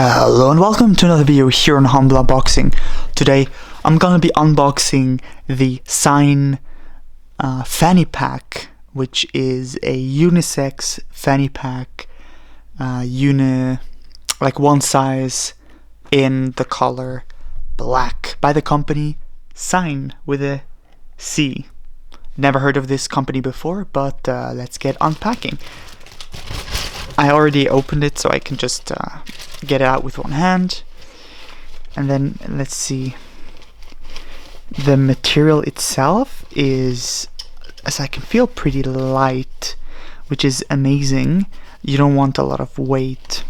Hello and welcome to another video here on Humble Unboxing. Today I'm gonna be unboxing the Zign Fanny Pack, which is a unisex fanny pack, like one size in the color black, by the company Zign with a C. Never heard of this company before, but let's get unpacking. I already opened it, so I can just get it out with one hand. And then let's see. The material itself is, as I can feel, pretty light, which is amazing. You don't want a lot of weight.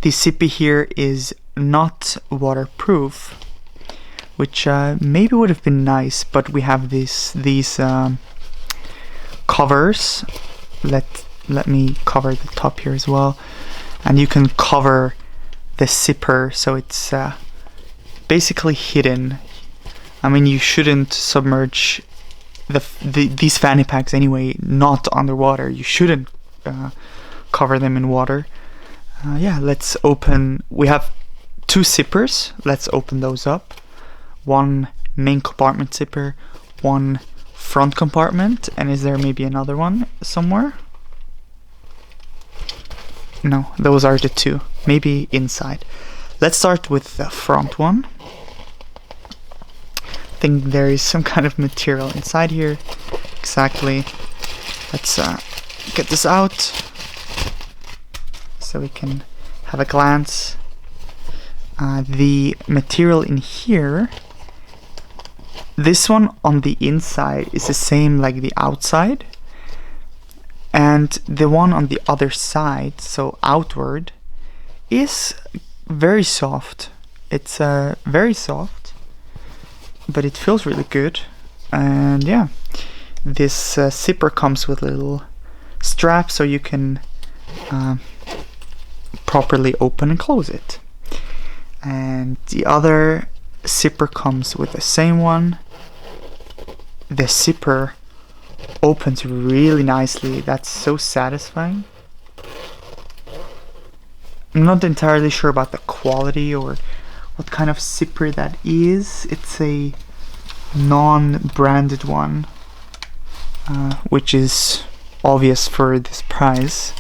The zippy here is not waterproof, which maybe would have been nice, but we have these covers. Let me cover the top here as well, and you can cover the zipper so it's basically hidden. I mean, you shouldn't submerge these fanny packs anyway, not underwater. You shouldn't cover them in water. Yeah, let's open. We have two zippers. Let's open those up. One main compartment zipper, one front compartment, and is there maybe another one somewhere? No, those are the two. Maybe inside. Let's start with the front one. I think there is some kind of material inside here. Exactly. Let's get this out so we can have a glance. The material in here, this one on the inside is the same like the outside, and the one on the other side, so outward, is very soft. It's very soft, but it feels really good. And yeah, this zipper comes with a little strap so you can properly open and close it. And the other zipper comes with the same one. The zipper opens really nicely. That's so satisfying. I'm not entirely sure about the quality or what kind of zipper that is. It's a non-branded one, which is obvious for this price.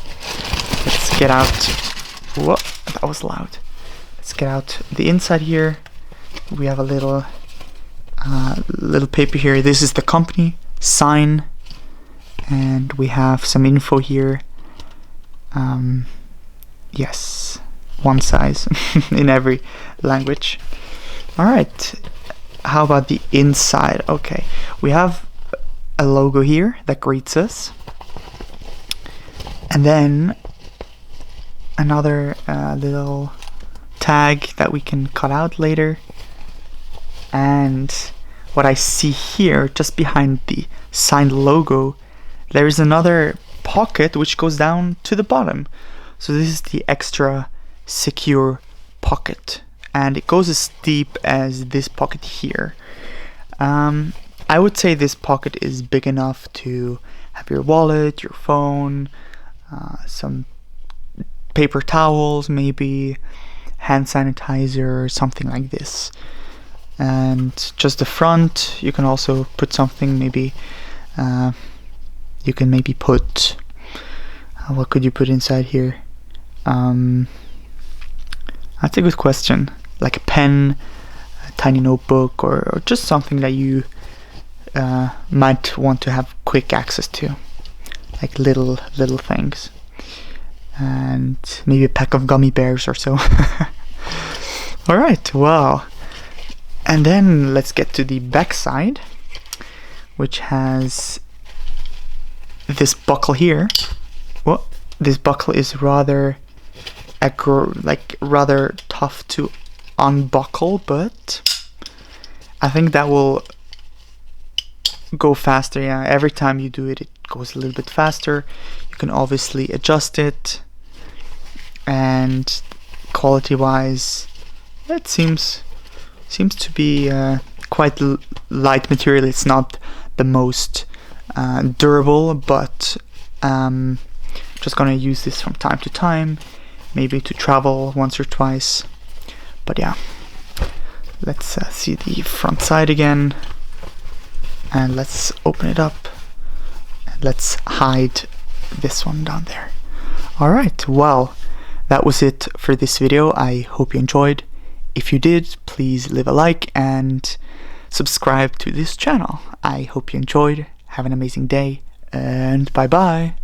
Let's get out. Whoa, that was loud. Let's get out the inside here. We have a little paper here. This is the company, Zign, and we have some info here. Yes, one size in every language. Alright, how about the inside? Okay, we have a logo here that greets us, and then another little tag that we can cut out later. And what I see here, just behind the Zign logo, there is another pocket which goes down to the bottom. So this is the extra secure pocket, and it goes as deep as this pocket here. I would say this pocket is big enough to have your wallet, your phone, some paper towels, maybe hand sanitizer, something like this. And just the front, you can also put something. Maybe you can maybe put what could you put inside here? That's a good question. Like a pen, a tiny notebook, or just something that you might want to have quick access to, like little things. And maybe a pack of gummy bears or so. Alright, wow. And then let's get to the back side, which has this buckle here. Well, this buckle is rather tough to unbuckle, but I think that will go faster. Yeah, every time you do it, it goes a little bit faster. You can obviously adjust it, and quality-wise, it seems to be quite light material. It's not the most durable, but just gonna use this from time to time. maybe to travel once or twice. But yeah, let's see the front side again, and let's open it up, and let's hide this one down there. Alright, well, that was it for this video. I hope you enjoyed. If you did, please leave a like and subscribe to this channel. I hope you enjoyed. Have an amazing day, and bye bye.